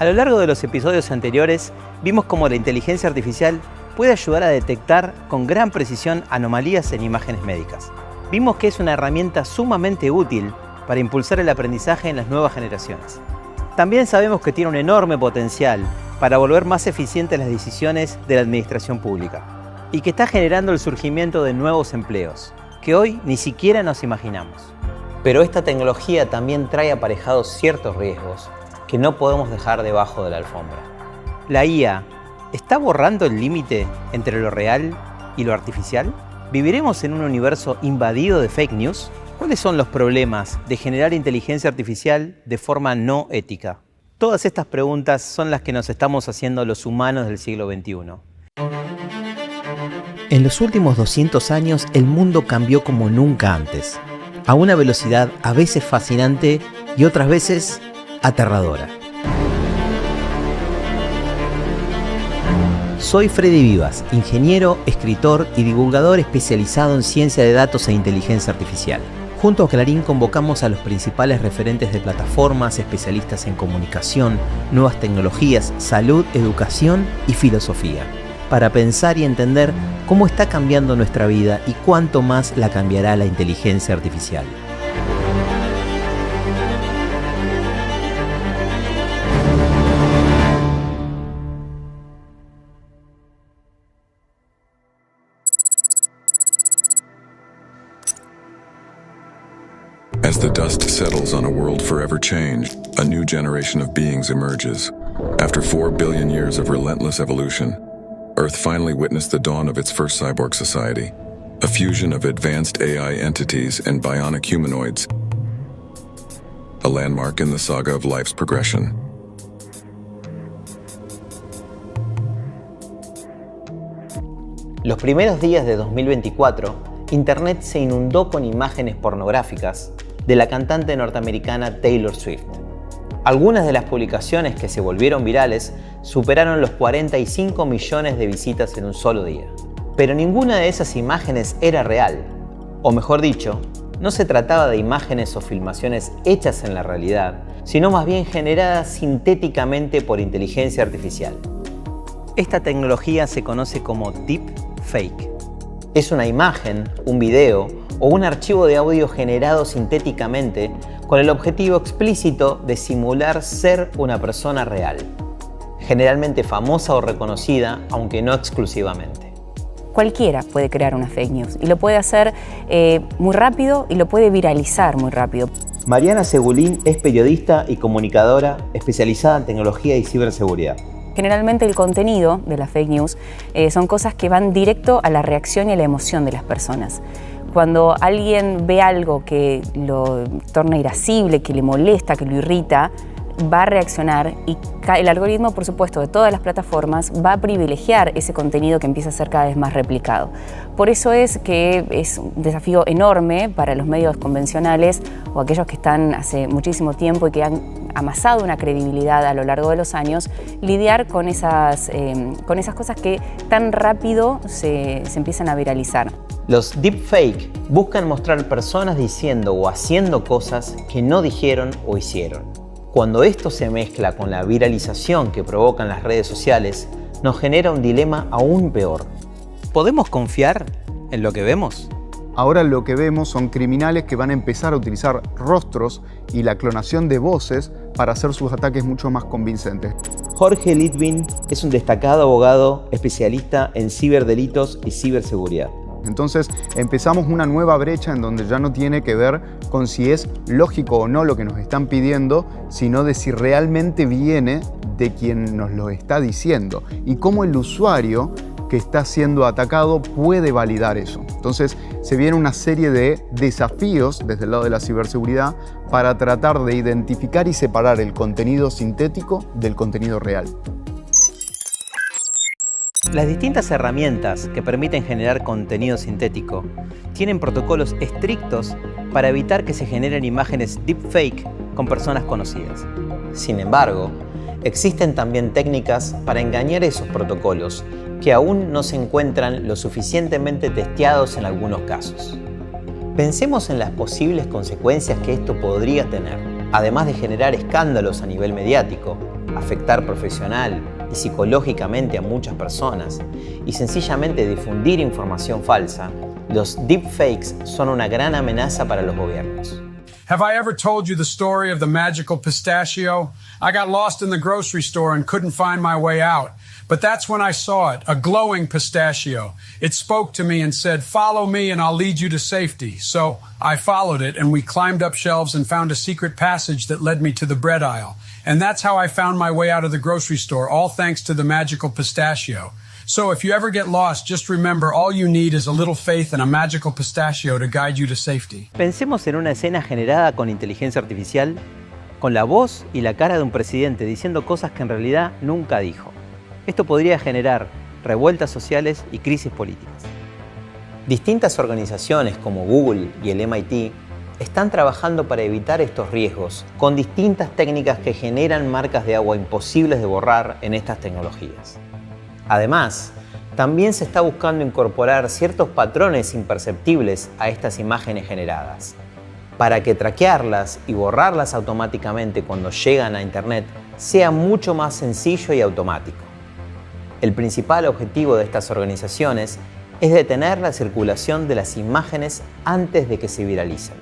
A lo largo de los episodios anteriores, vimos cómo la inteligencia artificial puede ayudar a detectar con gran precisión anomalías en imágenes médicas. Vimos que es una herramienta sumamente útil para impulsar el aprendizaje en las nuevas generaciones. También sabemos que tiene un enorme potencial para volver más eficientes las decisiones de la administración pública y que está generando el surgimiento de nuevos empleos que hoy ni siquiera nos imaginamos. Pero esta tecnología también trae aparejados ciertos riesgos que no podemos dejar debajo de la alfombra. ¿La IA está borrando el límite entre lo real y lo artificial? ¿Viviremos en un universo invadido de fake news? ¿Cuáles son los problemas de generar inteligencia artificial de forma no ética? Todas estas preguntas son las que nos estamos haciendo los humanos del siglo XXI. En los últimos 200 años, el mundo cambió como nunca antes, a una velocidad a veces fascinante y otras veces aterradora. Soy Freddy Vivas, ingeniero, escritor y divulgador especializado en ciencia de datos e inteligencia artificial. Junto a Clarín convocamos a los principales referentes de plataformas, especialistas en comunicación, nuevas tecnologías, salud, educación y filosofía, para pensar y entender cómo está cambiando nuestra vida y cuánto más la cambiará la inteligencia artificial. As the dust settles on a world forever changed, a new generation of beings emerges. After 4 billion years of relentless evolution, Earth finally witnessed the dawn of its first cyborg society, a fusion of advanced AI entities and bionic humanoids, a landmark in the saga of life's progression. Los primeros días de 2024, Internet se inundó con imágenes pornográficas de la cantante norteamericana Taylor Swift. Algunas de las publicaciones que se volvieron virales superaron los 45 millones de visitas en un solo día. Pero ninguna de esas imágenes era real. O mejor dicho, no se trataba de imágenes o filmaciones hechas en la realidad, sino más bien generadas sintéticamente por inteligencia artificial. Esta tecnología se conoce como deepfake. Es una imagen, un video o un archivo de audio generado sintéticamente con el objetivo explícito de simular ser una persona real, generalmente famosa o reconocida, aunque no exclusivamente. Cualquiera puede crear una fake news y lo puede hacer muy rápido y lo puede viralizar muy rápido. Mariana Segulín es periodista y comunicadora especializada en tecnología y ciberseguridad. Generalmente el contenido de la fake news son cosas que van directo a la reacción y a la emoción de las personas. Cuando alguien ve algo que lo torna irascible, que le molesta, que lo irrita, va a reaccionar y el algoritmo, por supuesto, de todas las plataformas va a privilegiar ese contenido que empieza a ser cada vez más replicado. Por eso es que es un desafío enorme para los medios convencionales o aquellos que están hace muchísimo tiempo y que han amasado una credibilidad a lo largo de los años, lidiar con esas cosas que tan rápido se empiezan a viralizar. Los deepfake buscan mostrar personas diciendo o haciendo cosas que no dijeron o hicieron. Cuando esto se mezcla con la viralización que provocan las redes sociales, nos genera un dilema aún peor. ¿Podemos confiar en lo que vemos? Ahora lo que vemos son criminales que van a empezar a utilizar rostros y la clonación de voces para hacer sus ataques mucho más convincentes. Jorge Litvin es un destacado abogado especialista en ciberdelitos y ciberseguridad. Entonces empezamos una nueva brecha en donde ya no tiene que ver con si es lógico o no lo que nos están pidiendo, sino de si realmente viene de quien nos lo está diciendo y cómo el usuario que está siendo atacado puede validar eso. Entonces se viene una serie de desafíos desde el lado de la ciberseguridad para tratar de identificar y separar el contenido sintético del contenido real. Las distintas herramientas que permiten generar contenido sintético tienen protocolos estrictos para evitar que se generen imágenes deepfake con personas conocidas. Sin embargo, existen también técnicas para engañar esos protocolos que aún no se encuentran lo suficientemente testeados en algunos casos. Pensemos en las posibles consecuencias que esto podría tener. Además de generar escándalos a nivel mediático, afectar profesional y psicológicamente a muchas personas y sencillamente difundir información falsa, los deepfakes son una gran amenaza para los gobiernos. Have I ever told you the story of the magical pistachio? I got lost in the grocery store and couldn't find my way out. But that's when I saw it, a glowing pistachio. It spoke to me and said, "Follow me and I'll lead you to safety." So I followed it and we climbed up shelves and found a secret passage that led me to the bread aisle. And that's how I found my way out of the grocery store, all thanks to the magical pistachio. So if you ever get lost, just remember all you need is a little faith and a magical pistachio to guide you to safety. Pensemos en una escena generada con inteligencia artificial, con la voz y la cara de un presidente diciendo cosas que en realidad nunca dijo. Esto podría generar revueltas sociales y crisis políticas. Distintas organizaciones como Google y el MIT están trabajando para evitar estos riesgos con distintas técnicas que generan marcas de agua imposibles de borrar en estas tecnologías. Además, también se está buscando incorporar ciertos patrones imperceptibles a estas imágenes generadas, para que traquearlas y borrarlas automáticamente cuando llegan a Internet sea mucho más sencillo y automático. El principal objetivo de estas organizaciones es detener la circulación de las imágenes antes de que se viralicen.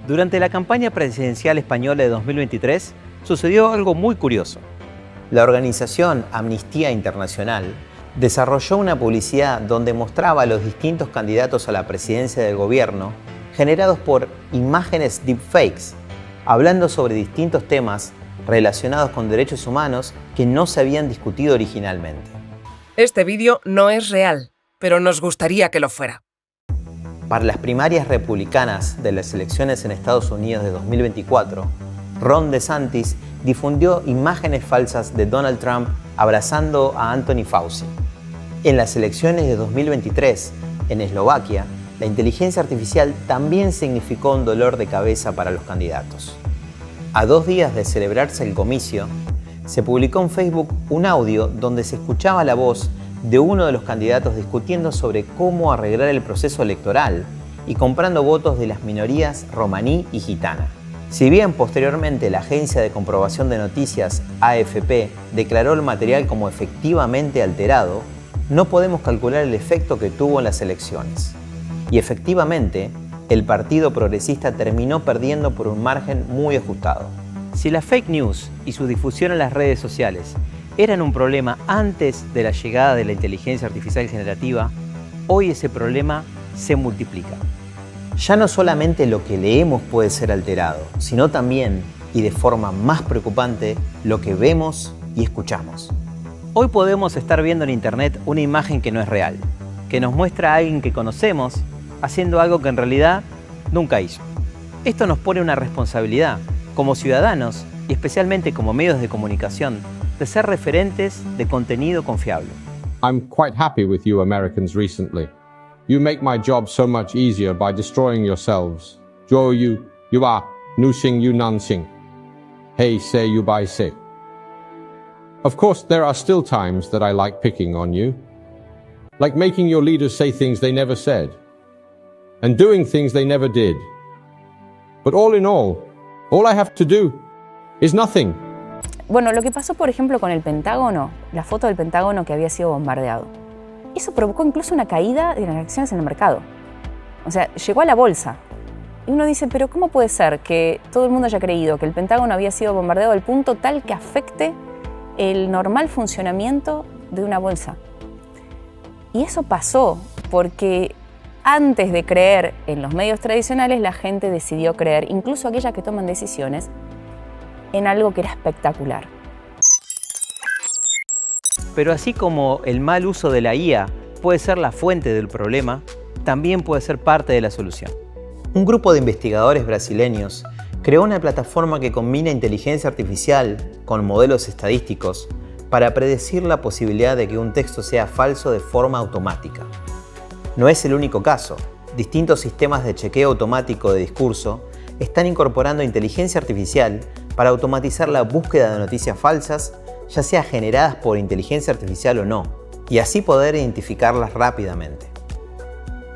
Durante la campaña presidencial española de 2023 sucedió algo muy curioso. La organización Amnistía Internacional desarrolló una publicidad donde mostraba a los distintos candidatos a la presidencia del gobierno generados por imágenes deepfakes, hablando sobre distintos temas relacionados con derechos humanos que no se habían discutido originalmente. Este vídeo no es real, pero nos gustaría que lo fuera. Para las primarias republicanas de las elecciones en Estados Unidos de 2024, Ron DeSantis difundió imágenes falsas de Donald Trump abrazando a Anthony Fauci. En las elecciones de 2023, en Eslovaquia, la inteligencia artificial también significó un dolor de cabeza para los candidatos. A 2 días de celebrarse el comicio, se publicó en Facebook un audio donde se escuchaba la voz de uno de los candidatos discutiendo sobre cómo arreglar el proceso electoral y comprando votos de las minorías romaní y gitana. Si bien posteriormente la agencia de comprobación de noticias AFP declaró el material como efectivamente alterado, no podemos calcular el efecto que tuvo en las elecciones. Y efectivamente, el Partido Progresista terminó perdiendo por un margen muy ajustado. Si la fake news y su difusión en las redes sociales eran un problema antes de la llegada de la inteligencia artificial generativa, hoy ese problema se multiplica. Ya no solamente lo que leemos puede ser alterado, sino también, y de forma más preocupante, lo que vemos y escuchamos. Hoy podemos estar viendo en Internet una imagen que no es real, que nos muestra a alguien que conocemos haciendo algo que en realidad nunca hizo. Esto nos pone una responsabilidad, como ciudadanos y especialmente como medios de comunicación, de ser referentes de contenido confiable. I'm quite happy with you Americans recently. You make my job so much easier by destroying yourselves. Jo you are, nu xing you nan xing. Hey say you bai say. Of course, there are still times that I like picking on you. Like making your leaders say things they never said. And doing things they never did. But all in all I have to do is nothing. Bueno, lo que pasó, por ejemplo, con el Pentágono, la foto del Pentágono que había sido bombardeado, eso provocó incluso una caída de las acciones en el mercado. O sea, llegó a la bolsa. Y uno dice, pero ¿cómo puede ser que todo el mundo haya creído que el Pentágono había sido bombardeado al punto tal que afecte el normal funcionamiento de una bolsa? Y eso pasó porque antes de creer en los medios tradicionales, la gente decidió creer, incluso aquellas que toman decisiones, en algo que era espectacular. Pero así como el mal uso de la IA puede ser la fuente del problema, también puede ser parte de la solución. Un grupo de investigadores brasileños creó una plataforma que combina inteligencia artificial con modelos estadísticos para predecir la posibilidad de que un texto sea falso de forma automática. No es el único caso. Distintos sistemas de chequeo automático de discurso están incorporando inteligencia artificial para automatizar la búsqueda de noticias falsas, ya sea generadas por inteligencia artificial o no, y así poder identificarlas rápidamente.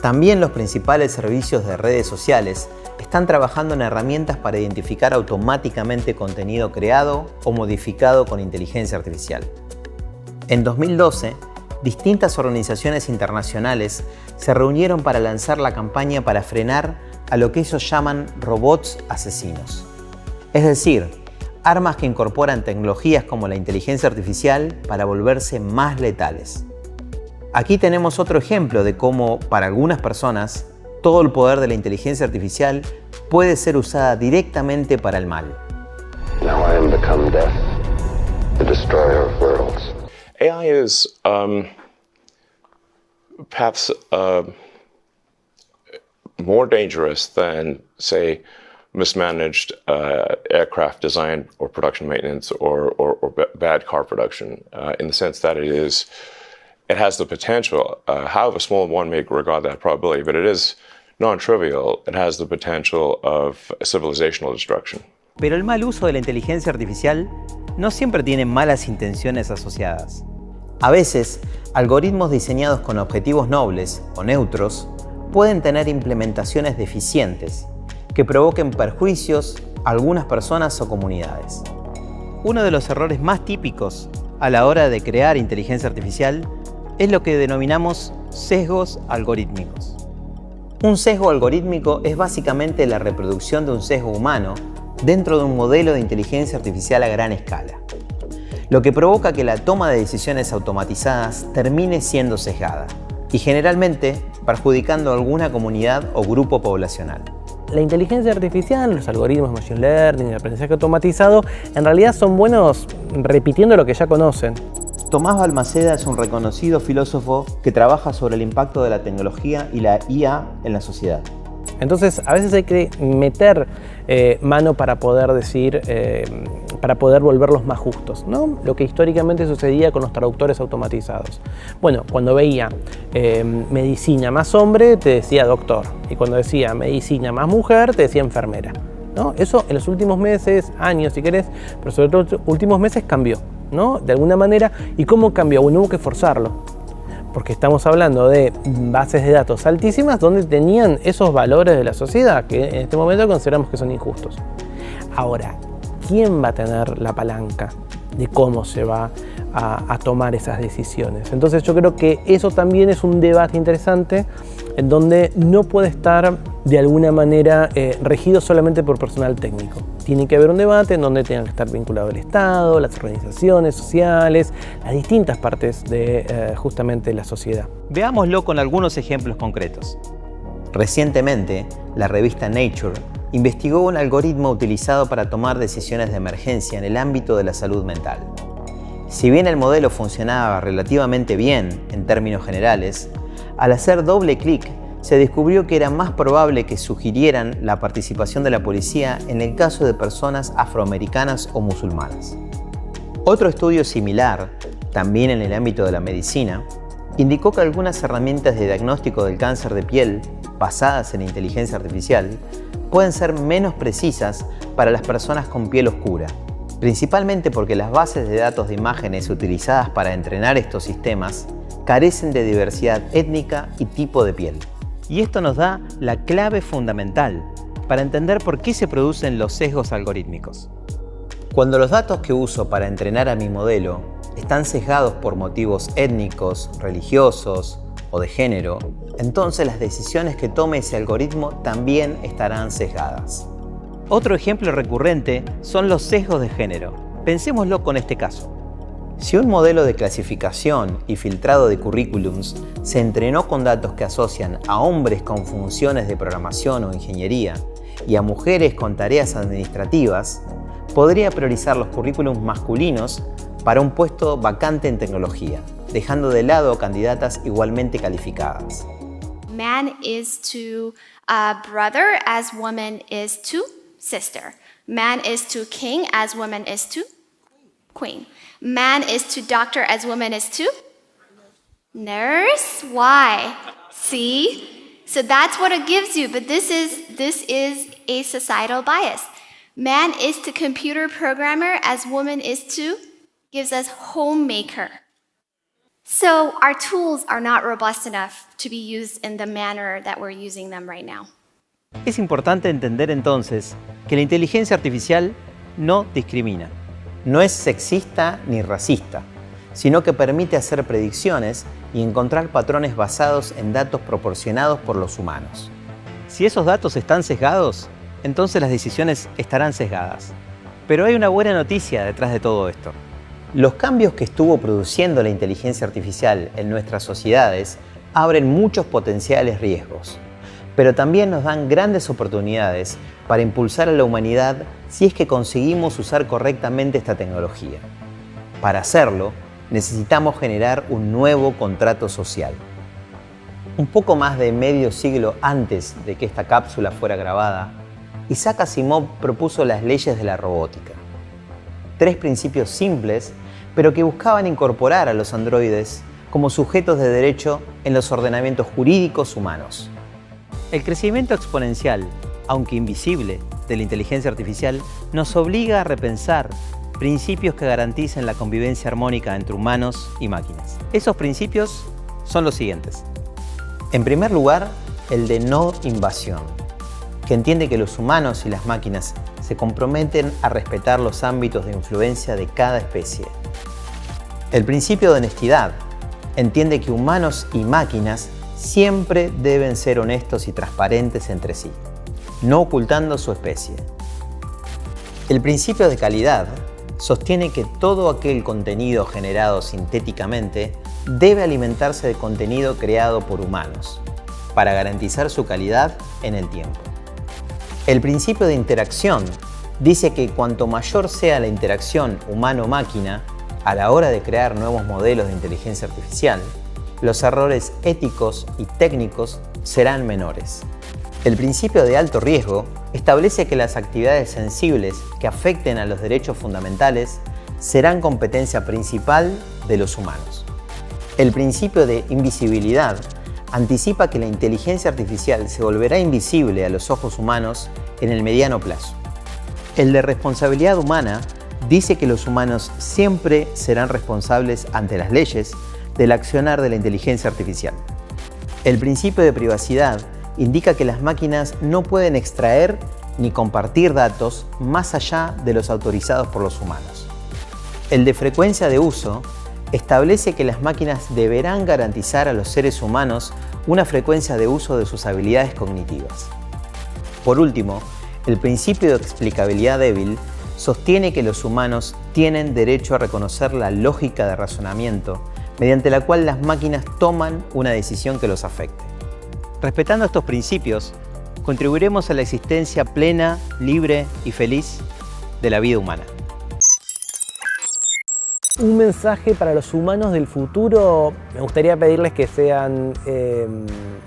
También los principales servicios de redes sociales están trabajando en herramientas para identificar automáticamente contenido creado o modificado con inteligencia artificial. En 2012, distintas organizaciones internacionales se reunieron para lanzar la campaña para frenar a lo que ellos llaman robots asesinos. Es decir, armas que incorporan tecnologías como la inteligencia artificial para volverse más letales. Aquí tenemos otro ejemplo de cómo, para algunas personas, todo el poder de la inteligencia artificial puede ser usada directamente para el mal. Now I am become death, the destroyer of worlds. AI is perhaps more dangerous than, say, mismanaged aircraft design or production maintenance or bad car production, in the sense that it has the potential, however small one may regard that probability, but it is non-trivial. It has the potential of civilizational destruction. Pero el mal uso de la inteligencia artificial no siempre tiene malas intenciones asociadas. A veces, algoritmos diseñados con objetivos nobles o neutros pueden tener implementaciones deficientes que provoquen perjuicios a algunas personas o comunidades. Uno de los errores más típicos a la hora de crear inteligencia artificial es lo que denominamos sesgos algorítmicos. Un sesgo algorítmico es básicamente la reproducción de un sesgo humano dentro de un modelo de inteligencia artificial a gran escala, lo que provoca que la toma de decisiones automatizadas termine siendo sesgada y generalmente perjudicando a alguna comunidad o grupo poblacional. La inteligencia artificial, los algoritmos Machine Learning, el aprendizaje automatizado, en realidad son buenos repitiendo lo que ya conocen. Tomás Balmaceda es un reconocido filósofo que trabaja sobre el impacto de la tecnología y la IA en la sociedad. Entonces, a veces hay que meter mano para poder decir, para poder volverlos más justos, ¿no? Lo que históricamente sucedía con los traductores automatizados. Bueno, cuando veía medicina más hombre, te decía doctor. Y cuando decía medicina más mujer, te decía enfermera, ¿no? Eso en los últimos meses, años si querés, pero sobre todo en los últimos meses cambió, ¿no? De alguna manera. ¿Y cómo cambió? Bueno, hubo que forzarlo. Porque estamos hablando de bases de datos altísimas donde tenían esos valores de la sociedad que en este momento consideramos que son injustos. Ahora, ¿quién va a tener la palanca de cómo se va a tomar esas decisiones? Entonces yo creo que eso también es un debate interesante en donde no puede estar de alguna manera regido solamente por personal técnico. Tiene que haber un debate en donde tenga que estar vinculado el Estado, las organizaciones sociales, las distintas partes de justamente la sociedad. Veámoslo con algunos ejemplos concretos. Recientemente, la revista Nature investigó un algoritmo utilizado para tomar decisiones de emergencia en el ámbito de la salud mental. Si bien el modelo funcionaba relativamente bien en términos generales, al hacer doble clic se descubrió que era más probable que sugirieran la participación de la policía en el caso de personas afroamericanas o musulmanas. Otro estudio similar, también en el ámbito de la medicina, indicó que algunas herramientas de diagnóstico del cáncer de piel, basadas en inteligencia artificial, pueden ser menos precisas para las personas con piel oscura, principalmente porque las bases de datos de imágenes utilizadas para entrenar estos sistemas carecen de diversidad étnica y tipo de piel. Y esto nos da la clave fundamental para entender por qué se producen los sesgos algorítmicos. Cuando los datos que uso para entrenar a mi modelo están sesgados por motivos étnicos, religiosos o de género, entonces las decisiones que tome ese algoritmo también estarán sesgadas. Otro ejemplo recurrente son los sesgos de género. Pensémoslo con este caso. Si un modelo de clasificación y filtrado de currículums se entrenó con datos que asocian a hombres con funciones de programación o ingeniería y a mujeres con tareas administrativas, podría priorizar los currículums masculinos para un puesto vacante en tecnología, dejando de lado candidatas igualmente calificadas. Man is to brother as woman is to sister. Man is to king as woman is to queen. Man is to doctor as woman is to nurse. Why? See? So that's what it gives you, but this is a societal bias. Man is to computer programmer as woman is to gives us homemaker. So our tools are not robust enough to be used in the manner that we're using them right now. Es importante entender entonces que la inteligencia artificial no discrimina, no es sexista ni racista, sino que permite hacer predicciones y encontrar patrones basados en datos proporcionados por los humanos. Si esos datos están sesgados, entonces las decisiones estarán sesgadas. Pero hay una buena noticia detrás de todo esto. Los cambios que estuvo produciendo la inteligencia artificial en nuestras sociedades abren muchos potenciales riesgos, pero también nos dan grandes oportunidades para impulsar a la humanidad si es que conseguimos usar correctamente esta tecnología. Para hacerlo, necesitamos generar un nuevo contrato social. Un poco más de medio siglo antes de que esta cápsula fuera grabada, Isaac Asimov propuso las leyes de la robótica. 3 principios simples, pero que buscaban incorporar a los androides como sujetos de derecho en los ordenamientos jurídicos humanos. El crecimiento exponencial, aunque invisible, de la inteligencia artificial nos obliga a repensar principios que garanticen la convivencia armónica entre humanos y máquinas. Esos principios son los siguientes. En primer lugar, el de no invasión, que entiende que los humanos y las máquinas se comprometen a respetar los ámbitos de influencia de cada especie. El principio de honestidad entiende que humanos y máquinas siempre deben ser honestos y transparentes entre sí, no ocultando su especie. El principio de calidad sostiene que todo aquel contenido generado sintéticamente debe alimentarse de contenido creado por humanos, para garantizar su calidad en el tiempo. El principio de interacción dice que cuanto mayor sea la interacción humano-máquina a la hora de crear nuevos modelos de inteligencia artificial, los errores éticos y técnicos serán menores. El principio de alto riesgo establece que las actividades sensibles que afecten a los derechos fundamentales serán competencia principal de los humanos. El principio de invisibilidad anticipa que la inteligencia artificial se volverá invisible a los ojos humanos en el mediano plazo. El de responsabilidad humana dice que los humanos siempre serán responsables ante las leyes del accionar de la inteligencia artificial. El principio de privacidad indica que las máquinas no pueden extraer ni compartir datos más allá de los autorizados por los humanos. El de frecuencia de uso establece que las máquinas deberán garantizar a los seres humanos una frecuencia de uso de sus habilidades cognitivas. Por último, el principio de explicabilidad débil sostiene que los humanos tienen derecho a reconocer la lógica de razonamiento mediante la cual las máquinas toman una decisión que los afecte. Respetando estos principios, contribuiremos a la existencia plena, libre y feliz de la vida humana. Un mensaje para los humanos del futuro. Me gustaría pedirles que sean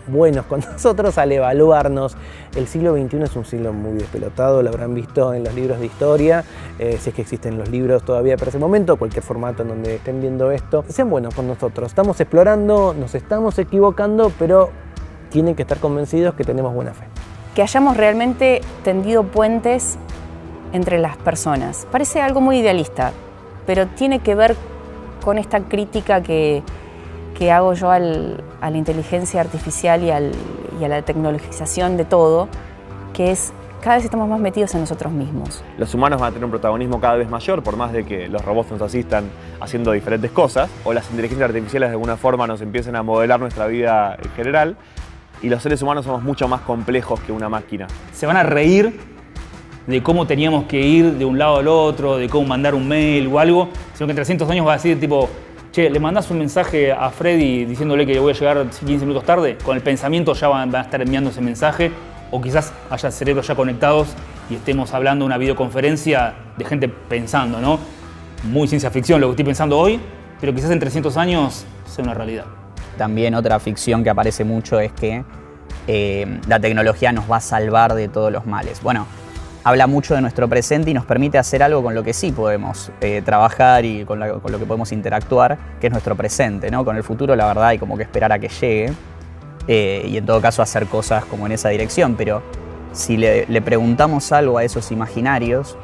buenos con nosotros al evaluarnos. El siglo XXI es un siglo muy despelotado, lo habrán visto en los libros de historia, si es que existen los libros todavía para ese momento, cualquier formato en donde estén viendo esto. Sean buenos con nosotros, estamos explorando, nos estamos equivocando, pero tienen que estar convencidos que tenemos buena fe. Que hayamos realmente tendido puentes entre las personas. Parece algo muy idealista, pero tiene que ver con esta crítica que hago yo a la inteligencia artificial y a la tecnologización de todo, que es cada vez estamos más metidos en nosotros mismos. Los humanos van a tener un protagonismo cada vez mayor, por más de que los robots nos asistan haciendo diferentes cosas, o las inteligencias artificiales de alguna forma nos empiecen a modelar nuestra vida en general, y los seres humanos somos mucho más complejos que una máquina. Se van a reír de cómo teníamos que ir de un lado al otro, de cómo mandar un mail o algo, sino que en 300 años va a decir tipo, che, le mandás un mensaje a Freddy diciéndole que voy a llegar 15 minutos tarde, con el pensamiento ya van a estar enviando ese mensaje, o quizás haya cerebros ya conectados y estemos hablando de una videoconferencia de gente pensando, ¿no? Muy ciencia ficción lo que estoy pensando hoy, pero quizás en 300 años sea una realidad. También otra ficción que aparece mucho es que la tecnología nos va a salvar de todos los males. Bueno, habla mucho de nuestro presente y nos permite hacer algo con lo que sí podemos trabajar y con lo que podemos interactuar, que es nuestro presente, ¿no? Con el futuro, la verdad, hay como que esperar a que llegue y en todo caso hacer cosas como en esa dirección, pero si le preguntamos algo a esos imaginarios,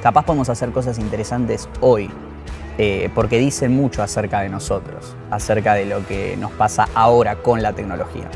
capaz podemos hacer cosas interesantes hoy, porque dicen mucho acerca de nosotros, acerca de lo que nos pasa ahora con la tecnología.